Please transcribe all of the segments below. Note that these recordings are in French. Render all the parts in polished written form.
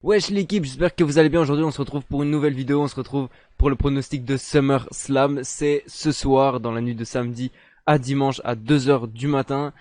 Wesh l'équipe, j'espère que vous allez bien. Aujourd'hui on se retrouve pour une nouvelle vidéo. On se retrouve pour le pronostic de SummerSlam. C'est ce soir, dans la nuit de samedi à dimanche à 2h du matin.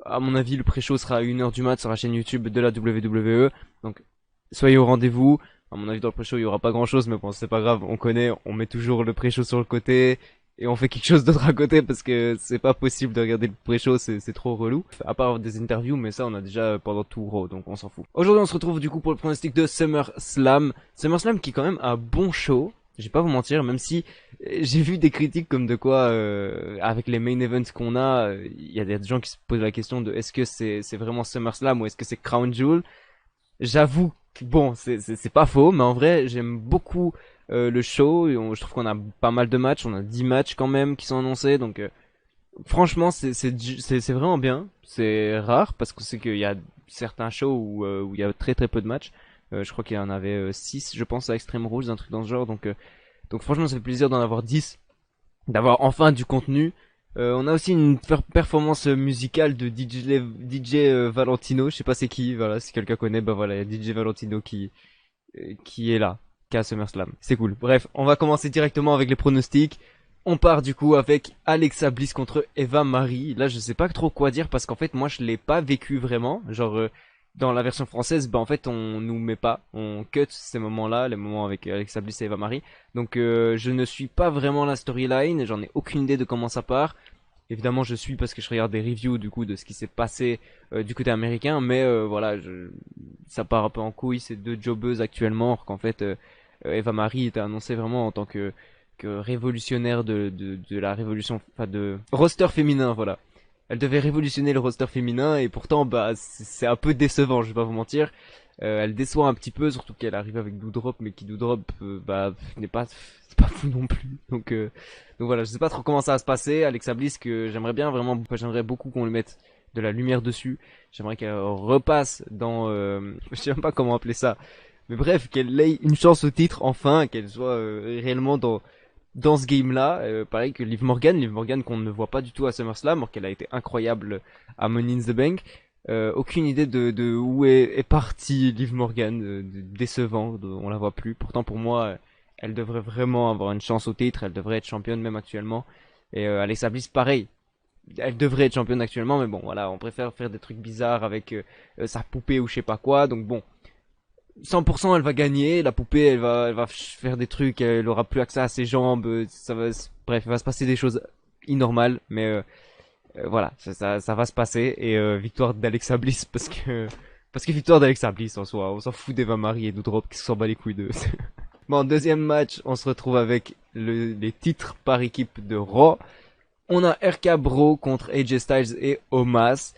À mon avis le pré-show sera à 1h du mat sur la chaîne YouTube de la WWE. Donc soyez au rendez-vous. À mon avis dans le pré-show il y aura pas grand chose, mais bon c'est pas grave, on connaît, on met toujours le pré-show sur le côté. Et on fait quelque chose d'autre à côté parce que c'est pas possible de regarder le pré-show, c'est trop relou. À part des interviews, mais ça on a déjà pendant tout Raw, donc on s'en fout. Aujourd'hui on se retrouve du coup pour le pronostic de SummerSlam. SummerSlam qui est quand même un bon show, je vais pas vous mentir, même si j'ai vu des critiques comme de quoi, avec les main events qu'on a, il y a des gens qui se posent la question de est-ce que c'est vraiment SummerSlam ou est-ce que c'est Crown Jewel. J'avoue que bon, c'est pas faux, mais en vrai, j'aime beaucoup le show. Je trouve qu'on a pas mal de matchs, on a 10 matchs quand même qui sont annoncés, donc franchement, c'est vraiment bien. C'est rare parce que c'est qu'il y a certains shows où il y a très très peu de matchs. Je crois qu'il y en avait 6, je pense, à Extreme Rules, un truc dans ce genre. Donc franchement, ça fait plaisir d'en avoir 10, d'avoir enfin du contenu. On a aussi une performance musicale de DJ Valentino, je sais pas c'est qui, voilà, si quelqu'un connaît, bah voilà, il y a DJ Valentino qui est là, qui a SummerSlam. C'est cool. Bref, on va commencer directement avec les pronostics. On part du coup avec Alexa Bliss contre Eva Marie. Là, je sais pas trop quoi dire parce qu'en fait, moi, je l'ai pas vécu vraiment. Genre, dans la version française, bah en fait, on nous met pas, on cut ces moments-là, les moments avec Alexa Bliss et Eva Marie. Donc, je ne suis pas vraiment la storyline. J'en ai aucune idée de comment ça part. Évidemment, je suis parce que je regarde des reviews du coup de ce qui s'est passé du côté américain, mais voilà, ça part un peu en couille. C'est deux jobbeuses actuellement, alors qu'en fait, Eva Marie était annoncée vraiment en tant que révolutionnaire de la révolution, enfin de roster féminin, voilà. Elle devait révolutionner le roster féminin et pourtant, bah, c'est un peu décevant, je vais pas vous mentir. Elle déçoit un petit peu, surtout qu'elle arrive avec Doudrop, mais qui Doudrop, bah, n'est pas, c'est pas fou non plus. Donc voilà, je sais pas trop comment ça va se passer. Alexa Bliss, que j'aimerais bien vraiment, j'aimerais beaucoup qu'on lui mette de la lumière dessus. J'aimerais qu'elle repasse dans, je sais même pas comment appeler ça. Mais bref, qu'elle ait une chance au titre enfin, qu'elle soit réellement dans ce game-là. Pareil que Liv Morgan qu'on ne voit pas du tout à SummerSlam, alors qu'elle a été incroyable à Money in the Bank. Aucune idée de où est partie Liv Morgan, décevant, on la voit plus. Pourtant pour moi, elle devrait vraiment avoir une chance au titre, elle devrait être championne même actuellement. Et Alexa Bliss pareil, elle devrait être championne actuellement, mais bon voilà, on préfère faire des trucs bizarres avec sa poupée ou je sais pas quoi, donc bon. 100% elle va gagner, la poupée elle va faire des trucs, elle aura plus accès à ses jambes, bref, il va se passer des choses inormales, mais voilà, ça va se passer et victoire d'Alexa Bliss parce que victoire d'Alexa Bliss en soi, on s'en fout d'Eva Marie et Doudrop qui s'en bat les couilles de. Bon, deuxième match, on se retrouve avec les titres par équipe de Raw. On a RK Bro contre AJ Styles et Omos.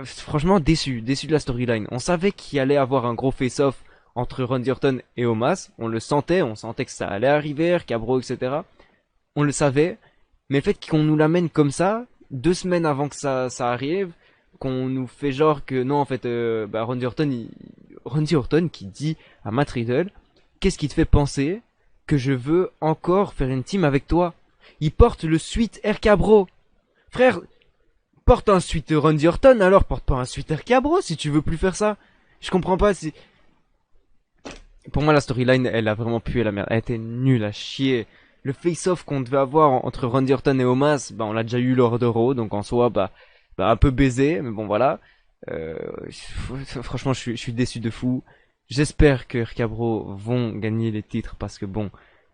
Franchement déçu de la storyline. On savait qu'il allait avoir un gros face-off entre Randy Orton et Omos. On sentait que ça allait arriver, RK Bro, etc. On le savait, mais le fait qu'on nous l'amène comme ça, 2 semaines avant que ça arrive, qu'on nous fait genre que non en fait, bah, Randy Orton qui dit à Matt Riddle, qu'est-ce qui te fait penser que je veux encore faire une team avec toi? Il porte le suite RK Bro. Frère, porte un suite Randy Orton, alors porte pas un suite RK Bro si tu veux plus faire ça. Je comprends pas. Pour moi, la storyline, elle a vraiment pué la merde. Elle était nulle à chier. Le face-off qu'on devait avoir entre Randy Orton et Omos, bah, on l'a déjà eu lors de Raw, donc en soi, bah un peu baisé, mais bon, voilà. Euh, Franchement, je suis déçu de fou. J'espère que RK Bro vont gagner les titres parce que bon,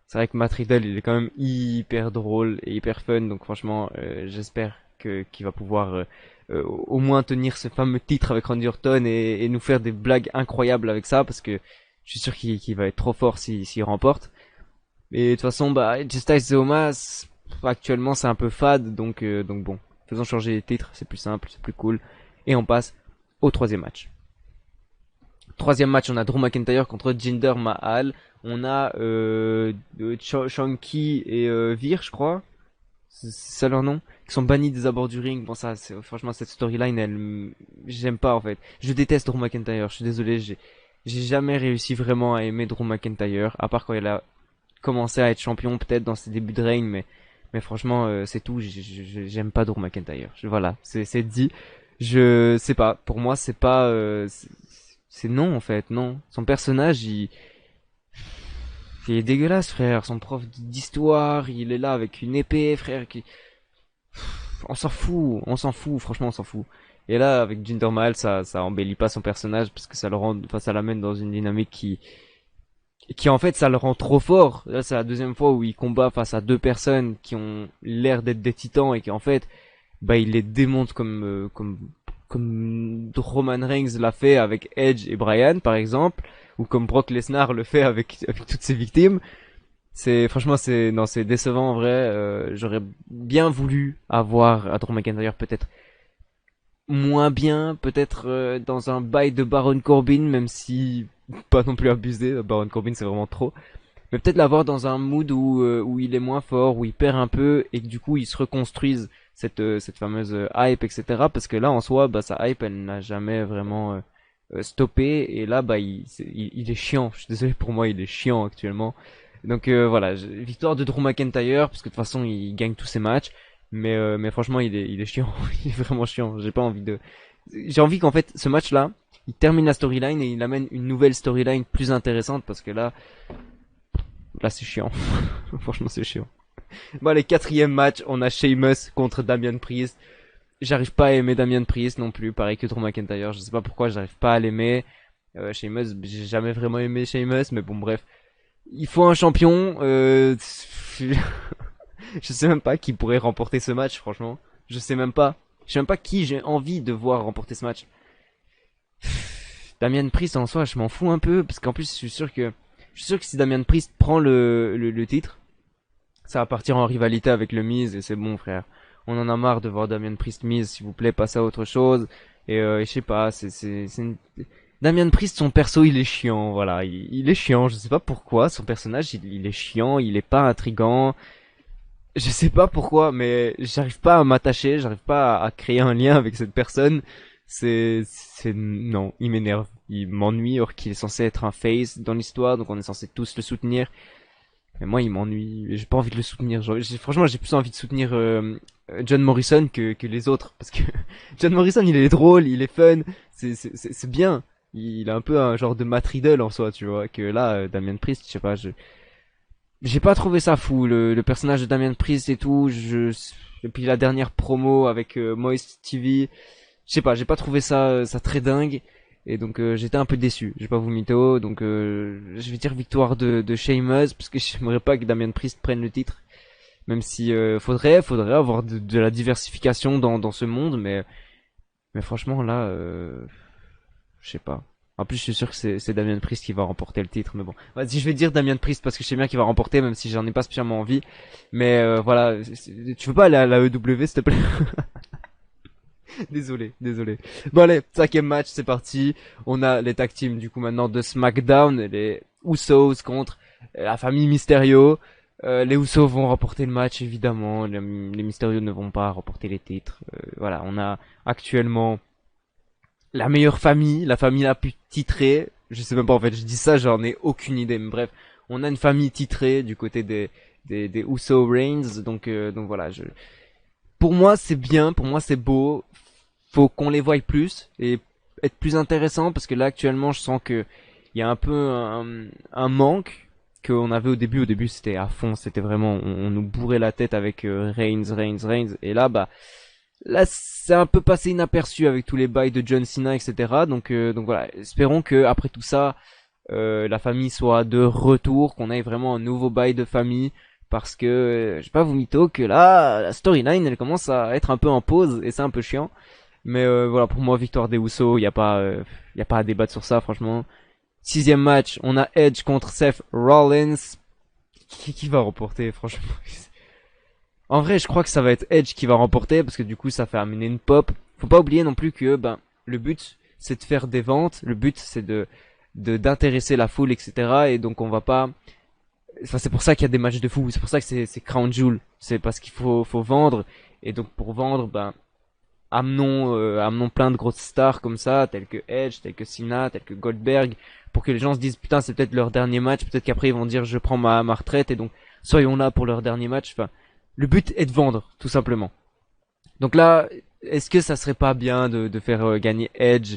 c'est vrai que Matt Riddle, il est quand même hyper drôle et hyper fun, donc franchement, j'espère qu'il va pouvoir au moins tenir ce fameux titre avec Randy Orton et nous faire des blagues incroyables avec ça parce que je suis sûr qu'il va être trop fort s'il remporte. Et de toute façon, bah, Justice Omas, actuellement c'est un peu fade, donc bon, faisons changer les titres, c'est plus simple, c'est plus cool. Et on passe au troisième match. Troisième match, on a Drew McIntyre contre Jinder Mahal. On a Shanky et Veer, je crois. C'est ça leur nom, qui sont bannis des abords du ring. Bon ça, franchement cette storyline, j'aime pas en fait. Je déteste Drew McIntyre. Je suis désolé, j'ai jamais réussi vraiment à aimer Drew McIntyre, à part quand il a commencé à être champion peut-être dans ses débuts de règne, mais franchement c'est tout. J'aime pas Drew McIntyre. Voilà, c'est dit. Je sais pas. Pour moi c'est pas. c'est non en fait, non. Son personnage, il est dégueulasse, frère. Son prof d'histoire, il est là avec une épée, frère. On s'en fout, franchement, on s'en fout. Et là, avec Jinder Mahal, ça embellit pas son personnage parce que ça le rend, enfin, ça l'amène dans une dynamique qui en fait, ça le rend trop fort. Là, c'est la deuxième fois où il combat face à deux personnes qui ont l'air d'être des titans et qui en fait, bah, il les démonte comme Roman Reigns l'a fait avec Edge et Bryan, par exemple, ou comme Brock Lesnar le fait avec toutes ses victimes. Franchement, non, c'est décevant en vrai. J'aurais bien voulu avoir à Drew McIntyre peut-être moins bien, peut-être dans un bail de Baron Corbin, même si pas non plus abusé. Baron Corbin, c'est vraiment trop. Mais peut-être l'avoir dans un mood où il est moins fort, où il perd un peu et que du coup il se reconstruise cette fameuse hype, etc. Parce que là en soi, bah sa hype elle n'a jamais vraiment stoppé et là bah il est chiant. Je suis désolé pour moi, il est chiant actuellement. Donc voilà, victoire de Drew McIntyre parce que de toute façon il gagne tous ses matchs. Mais franchement il est chiant, il est vraiment chiant. J'ai envie qu'en fait ce match là, il termine la storyline et il amène une nouvelle storyline plus intéressante parce que là c'est chiant. Franchement c'est chiant. Bon allez, quatrième match, on a Sheamus contre Damian Priest. J'arrive pas à aimer Damian Priest non plus, pareil que Drew McIntyre. Je sais pas pourquoi j'arrive pas à l'aimer. Sheamus, j'ai jamais vraiment aimé Sheamus, mais bon bref. Il faut un champion. Je sais même pas qui pourrait remporter ce match, franchement. Je sais même pas. Je sais même pas qui j'ai envie de voir remporter ce match. Damian Priest en soi, je m'en fous un peu, parce qu'en plus je suis sûr que si Damian Priest prend le titre, ça va partir en rivalité avec le Miz et c'est bon frère. On en a marre de voir Damian Priest Miz, s'il vous plaît, passe à autre chose. Et je sais pas, Damian Priest, son perso, il est chiant, voilà. Il est chiant, je sais pas pourquoi. Son personnage, il est chiant, il est pas intrigant. Je sais pas pourquoi, mais j'arrive pas à m'attacher, j'arrive pas à créer un lien avec cette personne. Non, il m'énerve. Il m'ennuie, or qu'il est censé être un face dans l'histoire, donc on est censé tous le soutenir. Mais moi, il m'ennuie. J'ai pas envie de le soutenir. Franchement, j'ai plus envie de soutenir John Morrison que les autres. Parce que John Morrison, il est drôle, il est fun. C'est bien. Il a un peu un genre de Matt Riddle en soi, tu vois. Que là, Damien Priest, je sais pas, j'ai pas trouvé ça fou. Le personnage de Damien Priest et tout. Et puis la dernière promo avec Moist TV. Je sais pas, j'ai pas trouvé ça très dingue. Et donc j'étais un peu déçu, j'ai pas vous mytho, donc je vais dire victoire de Sheamus, parce que j'aimerais pas que Damian Priest prenne le titre, même si faudrait avoir de la diversification dans ce monde, mais franchement là, je sais pas. En plus je suis sûr que c'est Damian Priest qui va remporter le titre, mais bon. Vas-y, je vais dire Damian Priest parce que je sais bien qu'il va remporter, même si j'en ai pas spécialement envie. Mais voilà, tu veux pas aller à la EW s'il te plaît? Désolé. Bon allez, cinquième match, c'est parti. On a les tag teams du coup maintenant de SmackDown, les Usos contre la famille Mysterio. Les Usos vont remporter le match évidemment. Les Mysterio ne vont pas remporter les titres. Voilà, on a actuellement la meilleure famille, la famille la plus titrée. Je sais même pas en fait, je dis ça, j'en ai aucune idée. Mais bref, on a une famille titrée du côté des Uso Reigns. Donc voilà, pour moi c'est bien, pour moi c'est beau. Faut qu'on les voie plus et être plus intéressant parce que là actuellement je sens que il y a un peu un manque qu'on avait au début. Au début c'était à fond, c'était vraiment on nous bourrait la tête avec Reigns et là bah là c'est un peu passé inaperçu avec tous les bails de John Cena etc. Donc voilà, espérons que après tout ça la famille soit de retour, qu'on ait vraiment un nouveau bail de famille. Parce que, je sais pas vous mytho, que là, la storyline, elle commence à être un peu en pause, et c'est un peu chiant. Mais voilà, pour moi, victoire des Usos, y a pas à débattre sur ça, franchement. Sixième match, on a Edge contre Seth Rollins. Qui va remporter, franchement? En vrai, je crois que ça va être Edge qui va remporter, parce que du coup, ça fait amener une pop. Faut pas oublier non plus que, ben, le but, c'est de faire des ventes. Le but, c'est d'intéresser la foule, etc. Et donc, on va pas... Enfin, c'est pour ça qu'il y a des matchs de fou. C'est pour ça que c'est Crown Jewel. C'est parce qu'il faut vendre. Et donc, pour vendre, ben, amenons plein de grosses stars comme ça, tels que Edge, tels que Cena, tels que Goldberg, pour que les gens se disent putain c'est peut-être leur dernier match, peut-être qu'après ils vont dire je prends ma retraite et donc soyons là pour leur dernier match. Enfin, le but est de vendre tout simplement. Donc là, est-ce que ça serait pas bien de faire gagner Edge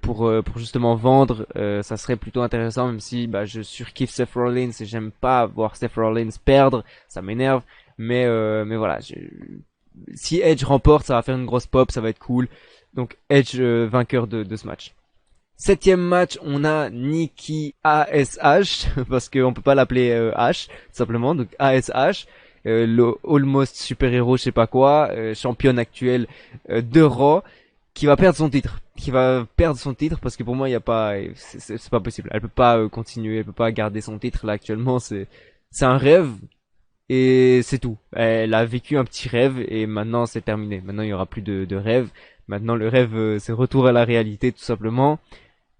pour justement vendre, ça serait plutôt intéressant, même si bah je surkiffe Seth Rollins et j'aime pas voir Seth Rollins perdre, ça m'énerve. Mais voilà, si Edge remporte, ça va faire une grosse pop, ça va être cool. Donc Edge vainqueur de ce match. Septième match, on a Nikki ASH, parce qu'on peut pas l'appeler H, tout simplement, donc ASH, le Almost Super Hero, je sais pas quoi, championne actuelle de Raw, qui va perdre son titre. Qui va perdre son titre parce que pour moi il y a pas, c'est pas possible. Elle peut pas continuer, elle peut pas garder son titre là actuellement. C'est un rêve et c'est tout. Elle a vécu un petit rêve et maintenant c'est terminé. Maintenant il y aura plus de rêve. Maintenant le rêve c'est retour à la réalité tout simplement.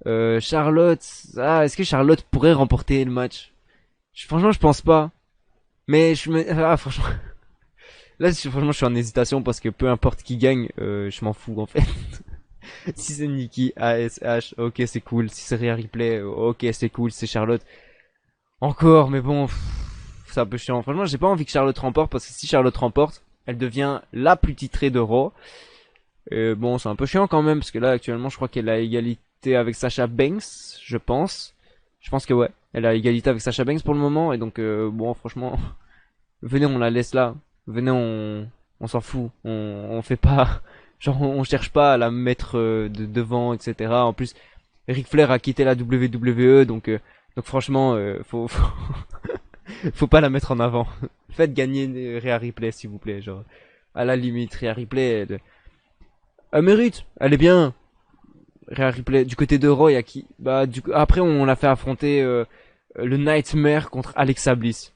Charlotte, est-ce que Charlotte pourrait remporter le match? Franchement je pense pas. Mais franchement. Là, franchement, je suis en hésitation parce que peu importe qui gagne, je m'en fous en fait. Si c'est Nikki, ASH, ok c'est cool. Si c'est Rhea Ripley, ok c'est cool. Si c'est Charlotte, encore, mais bon, c'est un peu chiant. Franchement, j'ai pas envie que Charlotte remporte parce que si Charlotte remporte, elle devient la plus titrée de Raw. Bon, c'est un peu chiant quand même parce que là, actuellement, je crois qu'elle a égalité avec Sasha Banks, je pense. Je pense que ouais, elle a égalité avec Sasha Banks pour le moment et donc bon, franchement, venez, on la laisse là. Venez, on s'en fout. On fait pas, genre, on cherche pas à la mettre devant, etc. En plus, Ric Flair a quitté la WWE, donc franchement, faut pas la mettre en avant. Faites gagner Rhea Ripley, s'il vous plaît. Genre, à la limite, Rhea Ripley, elle mérite. Elle est bien. Rhea Ripley, du côté de Raw, il y a qui? Bah, après, on l'a fait affronter le Nightmare contre Alexa Bliss.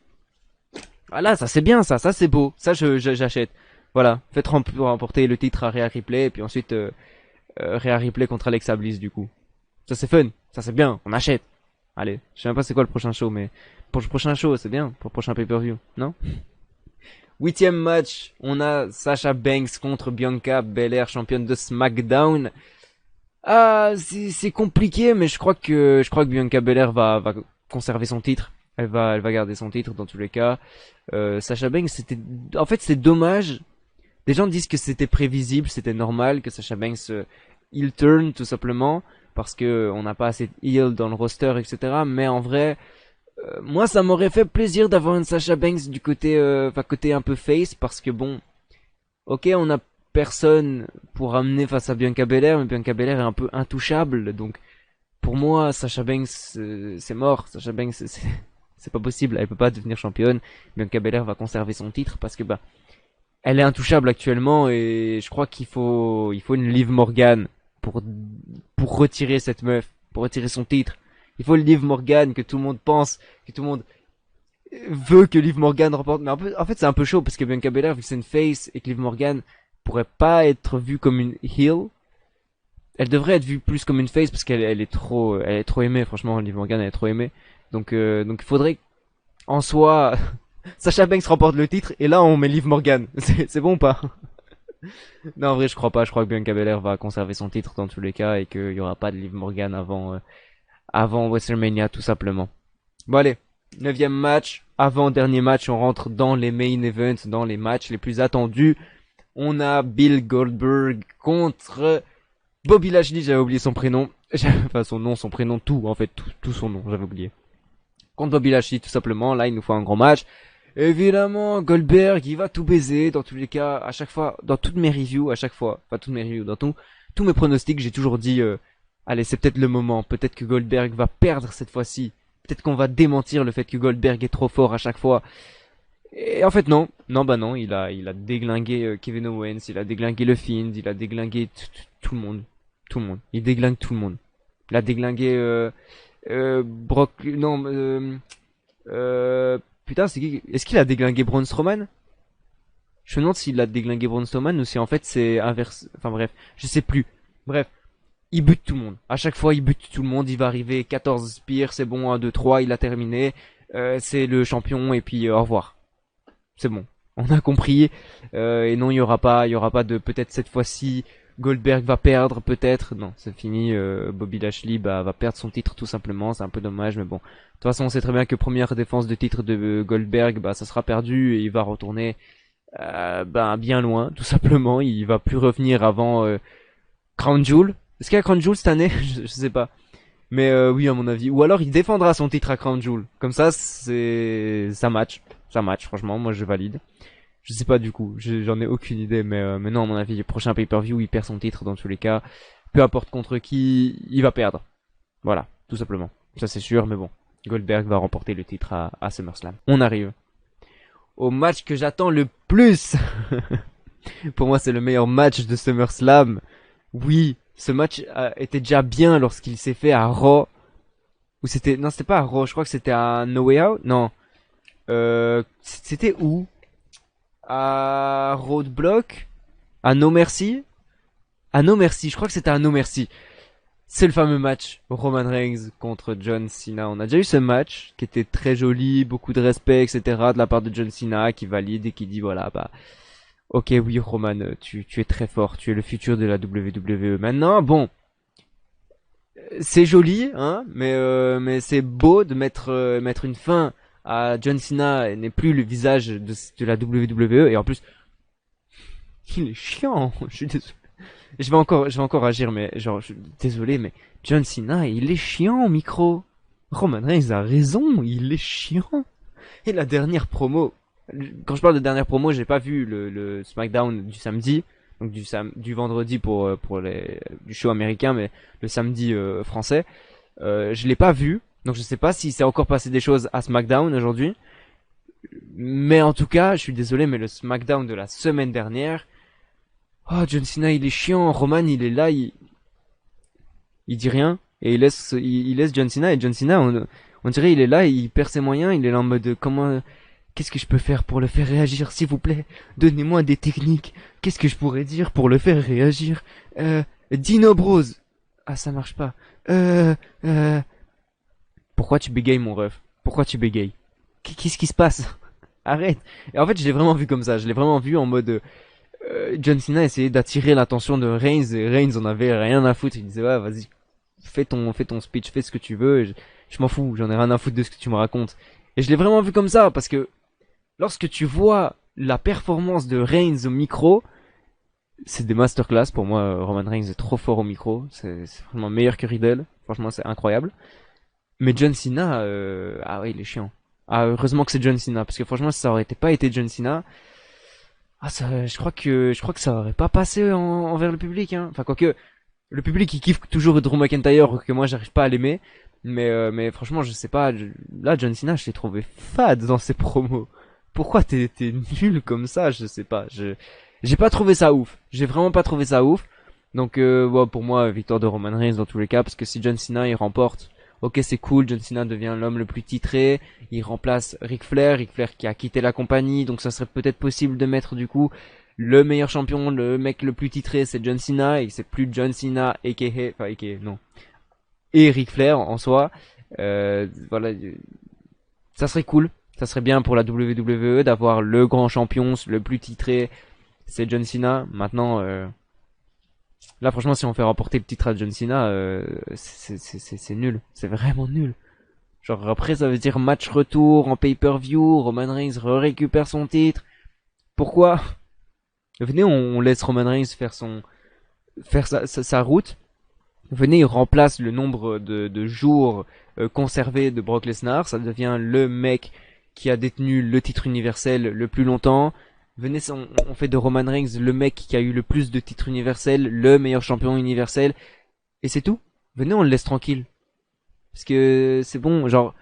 Ah là, ça c'est bien, ça c'est beau, ça j'achète. Voilà, faites remporter le titre à Rhea Ripley et puis ensuite Rhea Ripley contre Alexa Bliss du coup. Ça c'est fun, ça c'est bien, on achète. Allez, je sais même pas c'est quoi le prochain show, mais pour le prochain show c'est bien, pour le prochain pay-per-view, non? Huitième match, on a Sasha Banks contre Bianca Belair, championne de SmackDown. Ah, c'est compliqué, mais je crois que Bianca Belair va conserver son titre. Elle va garder son titre dans tous les cas. Sasha Banks, en fait, c'est dommage. Des gens disent que c'était prévisible, c'était normal que Sasha Banks heel turn tout simplement parce que on n'a pas assez de heel dans le roster, etc. Mais en vrai, moi, ça m'aurait fait plaisir d'avoir une Sasha Banks du côté, côté un peu face parce que bon, ok, on a personne pour amener face à Bianca Belair, mais Bianca Belair est un peu intouchable, donc pour moi, Sasha Banks, c'est mort. Sasha Banks, c'est pas possible. Elle peut pas devenir championne. Bianca Belair va conserver son titre parce que bah, elle est intouchable actuellement et je crois il faut une Liv Morgan pour retirer cette meuf, pour retirer son titre. Il faut le Liv Morgan que tout le monde pense, que tout le monde veut que Liv Morgan remporte. Mais en fait, c'est un peu chaud parce que Bianca Belair, vu que c'est une face et que Liv Morgan pourrait pas être vue comme une heel, elle devrait être vue plus comme une face parce qu'elle est trop aimée. Franchement, Liv Morgan elle est trop aimée. Donc il faudrait en soi Sasha Banks remporte le titre et là on met Liv Morgan. C'est bon ou pas? Non, en vrai, je crois pas. Je crois que Bianca Belair va conserver son titre dans tous les cas et qu'il y aura pas de Liv Morgan avant WrestleMania tout simplement. Bon allez, neuvième match, avant dernier match, on rentre dans les main events, dans les matchs les plus attendus. On a Bill Goldberg contre Bobby Lashley, j'avais oublié son prénom. Enfin son nom, son prénom, tout en fait, tout son nom, j'avais oublié. Contre Bobby Lashley tout simplement, là il nous faut un grand match. Évidemment, Goldberg, il va tout baiser dans tous les cas, à chaque fois, dans toutes mes reviews, à chaque fois, enfin toutes mes reviews, dans tous mes pronostics, j'ai toujours dit, allez, c'est peut-être le moment, peut-être que Goldberg va perdre cette fois-ci, peut-être qu'on va démentir le fait que Goldberg est trop fort à chaque fois. Et en fait non, non, il a déglingué Kevin Owens, il a déglingué le Fiend, il a déglingué tout le monde, il déglingue tout le monde. Il a déglingué Brock, non, putain, c'est qui? Est-ce qu'il a déglingué Braun Strowman? Je me demande s'il a déglingué Braun Strowman ou si en fait c'est inverse. Enfin bref, je sais plus. Bref, il bute tout le monde. À chaque fois, il bute tout le monde. Il va arriver 14 spears, c'est bon, 1, 2, 3, il a terminé. C'est le champion et puis au revoir. C'est bon. On a compris. Et non, il y aura pas de peut-être cette fois-ci Goldberg va perdre, peut-être. Non, c'est fini. Bobby Lashley va perdre son titre tout simplement. C'est un peu dommage, mais bon. De toute façon, on sait très bien que première défense de titre de Goldberg, ça sera perdu et il va retourner bien loin, tout simplement. Il va plus revenir avant Crown Jewel. Est-ce qu'il y a Crown Jewel cette année? Je sais pas. Mais oui, à mon avis. Ou alors il défendra son titre à Crown Jewel. Comme ça, ça match. Ça match, franchement, moi je valide. Je sais pas du coup, j'en ai aucune idée, mais non, à mon avis, le prochain pay-per-view, il perd son titre dans tous les cas. Peu importe contre qui, il va perdre. Voilà, tout simplement. Ça c'est sûr, mais bon. Goldberg va remporter le titre à SummerSlam. On arrive au match que j'attends le plus. Pour moi, c'est le meilleur match de SummerSlam. Oui, ce match était déjà bien lorsqu'il s'est fait à Raw. Ou c'était... Non, c'était pas à Raw, je crois que c'était à No Way Out. Non. C'était où? À Roadblock? À No Mercy? À No Mercy, je crois que c'était à No Mercy. C'est le fameux match Roman Reigns contre John Cena. On a déjà eu ce match qui était très joli, beaucoup de respect, etc. de la part de John Cena qui valide et qui dit voilà, bah, ok, oui, Roman, tu es très fort, tu es le futur de la WWE. Maintenant, bon, c'est joli, hein, mais c'est beau de mettre une fin à John Cena, n'est plus le visage de la WWE, et en plus, il est chiant, je suis désolé. Je vais encore agir, mais genre, je suis désolé, mais John Cena, il est chiant au micro. Roman Reigns a raison, il est chiant. Et la dernière promo, quand je parle de dernière promo, j'ai pas vu le SmackDown du samedi, donc du vendredi du show américain, mais le samedi français. Je l'ai pas vu, donc je sais pas si c'est encore passé des choses à SmackDown aujourd'hui. Mais en tout cas, je suis désolé, mais le SmackDown de la semaine dernière, oh, John Cena, il est chiant. Roman, il est là, il dit rien. Et il laisse John Cena. Et John Cena, on dirait, il est là, il perd ses moyens. Il est là en mode, qu'est-ce que je peux faire pour le faire réagir, s'il vous plaît? Donnez-moi des techniques. Qu'est-ce que je pourrais dire pour le faire réagir? Dino Bros. Ah, ça marche pas. Euh, euh... Pourquoi tu bégayes, mon ref? Pourquoi tu bégayes? Qu'est-ce qui se passe? Arrête. Et en fait, je l'ai vraiment vu comme ça. Je l'ai vraiment vu en mode, John Cena essayait d'attirer l'attention de Reigns et Reigns en avait rien à foutre. Il disait ouais vas-y fais ton speech, fais ce que tu veux. Je m'en fous, j'en ai rien à foutre de ce que tu me racontes. Et je l'ai vraiment vu comme ça parce que lorsque tu vois la performance de Reigns au micro, c'est des masterclass pour moi. Roman Reigns est trop fort au micro, c'est vraiment meilleur que Riddle. Franchement c'est incroyable. Mais John Cena, ah ouais il est chiant. Ah heureusement que c'est John Cena parce que franchement si ça aurait été pas été John Cena, ah ça, je crois que ça aurait pas passé envers le public, hein. Enfin quoique, le public il kiffe toujours Drew McIntyre que moi j'arrive pas à l'aimer, mais franchement je sais pas. Là John Cena je l'ai trouvé fade dans ses promos. Pourquoi t'es nul comme ça? Je sais pas. J'ai pas trouvé ça ouf. J'ai vraiment pas trouvé ça ouf. Donc bon, pour moi victoire de Roman Reigns dans tous les cas parce que si John Cena il remporte, ok c'est cool, John Cena devient l'homme le plus titré, il remplace Ric Flair qui a quitté la compagnie, donc ça serait peut-être possible de mettre du coup le meilleur champion, le mec le plus titré c'est John Cena et c'est plus John Cena aka non, et Ric Flair en soi. Voilà, ça serait cool, ça serait bien pour la WWE d'avoir le grand champion, le plus titré, c'est John Cena. Maintenant, là franchement si on fait remporter le titre à John Cena, c'est nul, c'est vraiment nul. Genre après ça veut dire match retour en pay-per-view, Roman Reigns récupère son titre. Pourquoi? Venez, on laisse Roman Reigns faire sa route. Venez, il remplace le nombre de jours conservés de Brock Lesnar. Ça devient le mec qui a détenu le titre universel le plus longtemps. Venez, on fait de Roman Reigns le mec qui a eu le plus de titres universels, le meilleur champion universel. Et c'est tout. Venez, on le laisse tranquille. Parce que c'est bon, genre...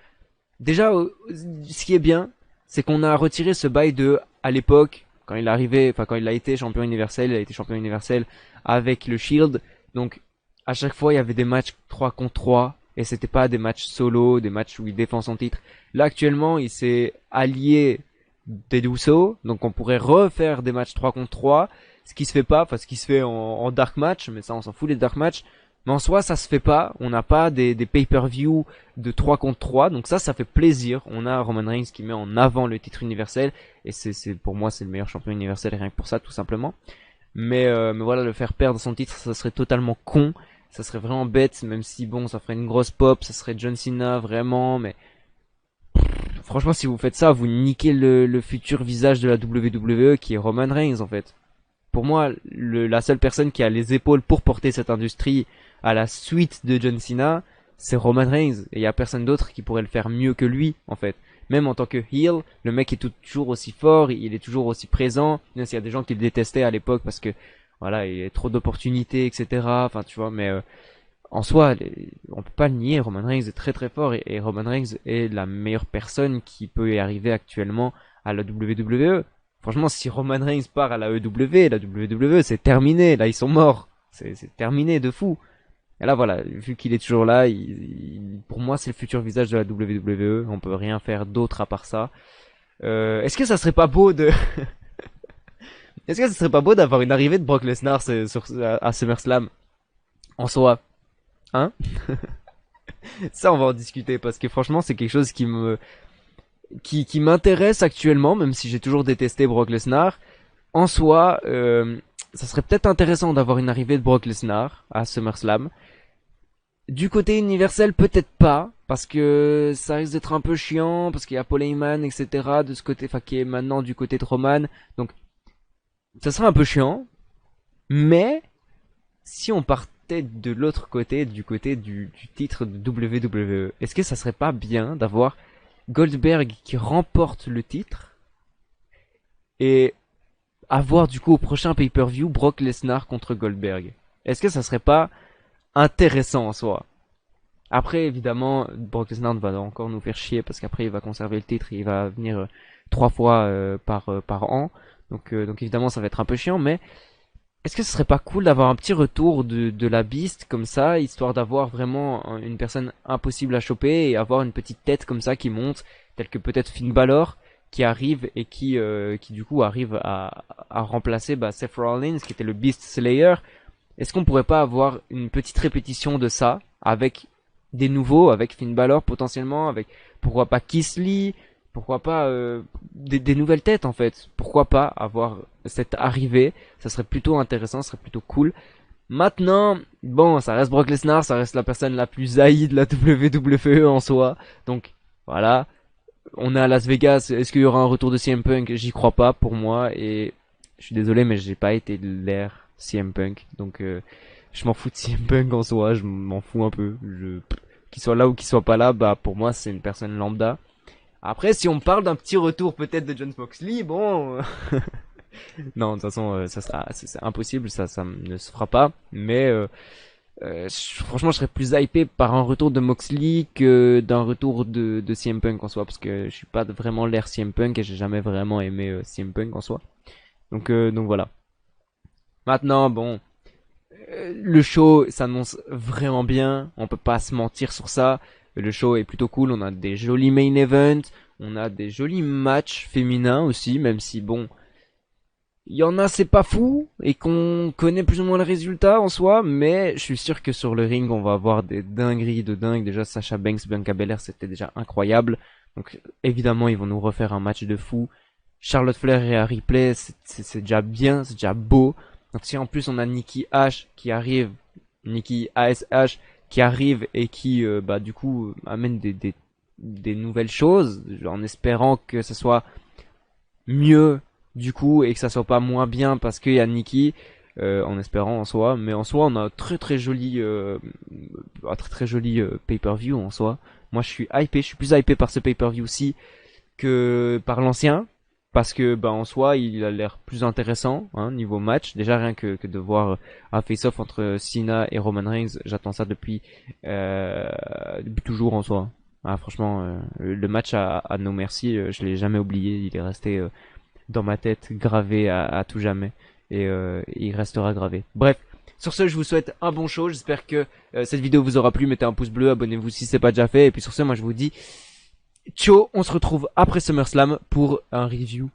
Déjà, ce qui est bien, c'est qu'on a retiré ce bail de, à l'époque, quand il arrivait, enfin quand il a été champion universel, il a été champion universel avec le Shield. Donc à chaque fois il y avait des matchs 3 contre 3 et c'était pas des matchs solo, des matchs où il défend son titre. Là actuellement il s'est allié des Usos, donc on pourrait refaire des matchs 3 contre 3, ce qui se fait pas, enfin ce qui se fait en dark match, mais ça on s'en fout les dark match. Mais en soi, ça se fait pas. On n'a pas des pay-per-view de 3 contre 3. Donc ça fait plaisir. On a Roman Reigns qui met en avant le titre universel. Et pour moi, c'est le meilleur champion universel rien que pour ça, tout simplement. Mais voilà, le faire perdre son titre, ça serait totalement con. Ça serait vraiment bête, même si bon, ça ferait une grosse pop. Ça serait John Cena, vraiment. Mais franchement, si vous faites ça, vous niquez le futur visage de la WWE qui est Roman Reigns, en fait. Pour moi, la seule personne qui a les épaules pour porter cette industrie à la suite de John Cena, c'est Roman Reigns. Et il y a personne d'autre qui pourrait le faire mieux que lui, en fait. Même en tant que heel, le mec est toujours aussi fort, il est toujours aussi présent. Même s'il y a des gens qui le détestaient à l'époque parce que, voilà, il y a trop d'opportunités, etc. Enfin, tu vois, mais en soi, on peut pas le nier, Roman Reigns est très très fort et Roman Reigns est la meilleure personne qui peut y arriver actuellement à la WWE. Franchement, si Roman Reigns part à la WWE, c'est terminé. Là, ils sont morts. C'est terminé de fou. Et là, voilà, vu qu'il est toujours là, pour moi, c'est le futur visage de la WWE. On peut rien faire d'autre à part ça. Est-ce que ça serait pas beau de... Est-ce que ça serait pas beau d'avoir une arrivée de Brock Lesnar à SummerSlam en soi? Hein? Ça, on va en discuter parce que franchement, c'est quelque chose qui m'intéresse actuellement, même si j'ai toujours détesté Brock Lesnar. En soi, ça serait peut-être intéressant d'avoir une arrivée de Brock Lesnar à SummerSlam. Du côté universel, peut-être pas, parce que ça risque d'être un peu chiant, parce qu'il y a Paul Heyman, etc. de ce côté, enfin qui est maintenant du côté de Roman. Donc, ça serait un peu chiant. Mais si on partait de l'autre côté, du côté du titre de WWE, est-ce que ça serait pas bien d'avoir Goldberg qui remporte le titre et avoir du coup au prochain pay-per-view Brock Lesnar contre Goldberg? Est-ce que ça serait pas intéressant en soi? Après évidemment Brock Lesnar va encore nous faire chier parce qu'après il va conserver le titre et il va venir 3 fois par an. Donc évidemment ça va être un peu chiant, mais est-ce que ce serait pas cool d'avoir un petit retour de la Beast comme ça, histoire d'avoir vraiment une personne impossible à choper et avoir une petite tête comme ça qui monte, telle que peut-être Finn Balor, qui arrive et qui du coup arrive à remplacer Seth Rollins, qui était le Beast Slayer. Est-ce qu'on pourrait pas avoir une petite répétition de ça, avec des nouveaux, avec Finn Balor potentiellement, avec pourquoi pas Keith Lee, pourquoi pas des nouvelles têtes en fait. Pourquoi pas avoir cette arrivée, ça serait plutôt intéressant, ça serait plutôt cool. Maintenant, bon, ça reste Brock Lesnar, ça reste la personne la plus haïe de la WWE en soi. Donc voilà, on est à Las Vegas, est-ce qu'il y aura un retour de CM Punk? J'y crois pas pour moi et je suis désolé mais j'ai pas été de l'ère CM Punk. Donc je m'en fous de CM Punk en soi, je m'en fous un peu. Qu'il soit là ou qu'il soit pas là, pour moi c'est une personne lambda. Après, si on parle d'un petit retour peut-être de Jon Moxley, bon... non, de toute façon, c'est impossible, ça ne se fera pas. Mais franchement, je serais plus hypé par un retour de Moxley que d'un retour de CM Punk en soi, parce que je suis pas vraiment l'air CM Punk et j'ai jamais vraiment aimé CM Punk en soi. Donc voilà. Maintenant, bon, le show s'annonce vraiment bien, on peut pas se mentir sur ça. Le show est plutôt cool, on a des jolis main events, on a des jolis matchs féminins aussi, même si bon, il y en a c'est pas fou et qu'on connaît plus ou moins le résultat en soi, mais je suis sûr que sur le ring on va avoir des dingueries de dingue. Déjà Sasha Banks, Bianca Belair, c'était déjà incroyable, donc évidemment ils vont nous refaire un match de fou. Charlotte Flair et Rhea Ripley, c'est déjà bien, c'est déjà beau. Donc si en plus on a Nikki Ash qui arrive, Nikki ASH qui arrive et qui du coup amène des nouvelles choses en espérant que ce soit mieux du coup et que ça soit pas moins bien parce qu'il y a Nikki en espérant en soi, mais en soi on a un très joli pay-per-view en soi. Moi je suis hypé, je suis plus hypé par ce pay-per-view aussi que par l'ancien. Parce que en soi il a l'air plus intéressant niveau match. Déjà rien que de voir un face-off entre Cena et Roman Reigns, j'attends ça depuis toujours en soi. Franchement le match à No Mercy, je l'ai jamais oublié, il est resté dans ma tête gravé à tout jamais et il restera gravé. Bref, sur ce je vous souhaite un bon show, j'espère que cette vidéo vous aura plu, mettez un pouce bleu, abonnez-vous si c'est pas déjà fait et puis sur ce moi je vous dis ciao, on se retrouve après SummerSlam pour un review